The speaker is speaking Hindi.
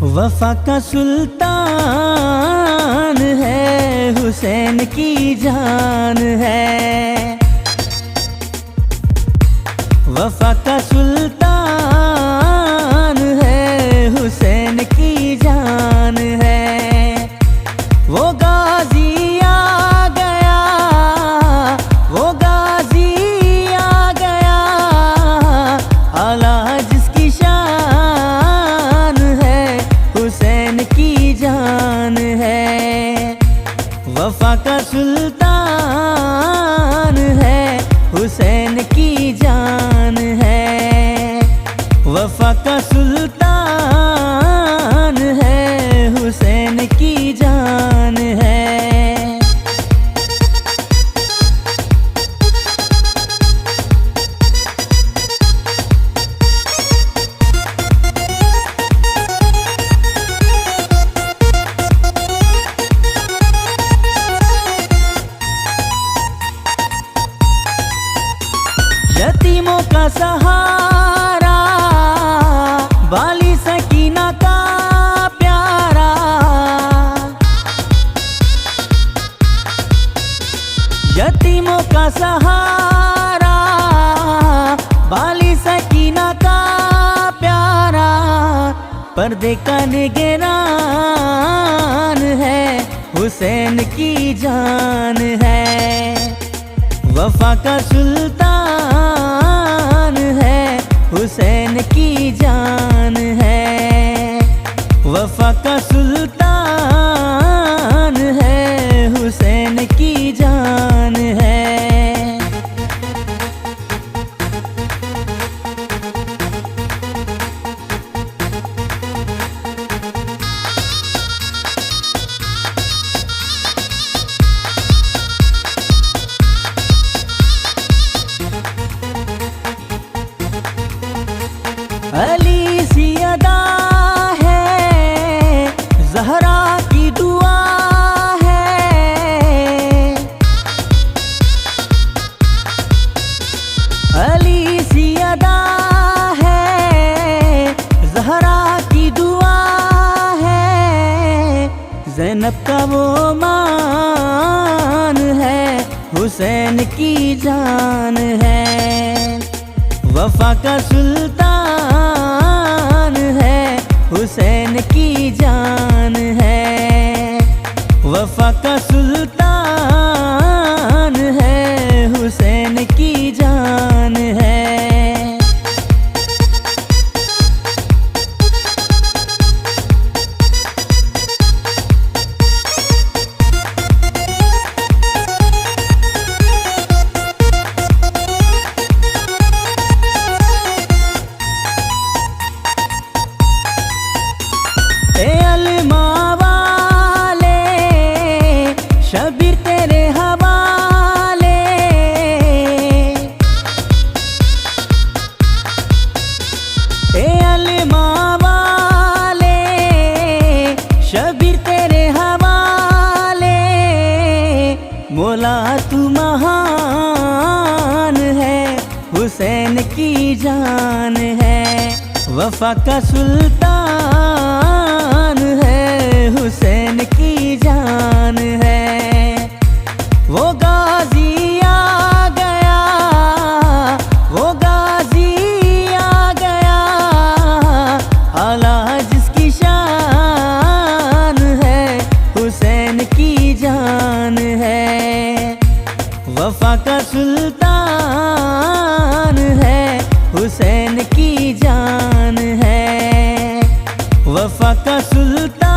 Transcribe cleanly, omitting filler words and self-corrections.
वफा का सुल्तान है, हुसैन की जान है। वफा का सुल्तान है, हुसैन की जान है। वो गाजी आ गया, वो गाजी आ गया, आला जिसकी शान है, हुसैन की जान है। वफा का सुल्तान है, हुसैन की जान है। वफा का सुल्तान है, हुसैन की जान है। यतीमों का सहारा, बाली सकीना का प्यारा। यतीमों का सहारा, बाली सकीना का प्यारा। पर्दे का निगरान है, हुसैन की जान है। वफा का सुल्तान है, हुसैन की जान है। वफा का सुल्तान है, हुसैन की जान है। अली सी अदा है, ज़हरा की दुआ है। अली सी अदा है, ज़हरा की दुआ है। ज़ैनब का वो मान है, हुसैन की जान है। वफा का सुल्तान है, हुसैन की जान है। वफा का सुल्तान है, हुसैन की जान है। शबीर तेरे हवाले, ए अलमा वाले। शबीर तेरे हवाले, मौला तू महान है, हुसैन की जान है। वफा का सुल्तान है, हुसैन की जान है। वो गाजी आ गया, वो गाजी आ गया, आला जिसकी शान है, हुसैन की जान है। वफा का सुल्तान है, हुसैन की जान है। वफा का सुल्तान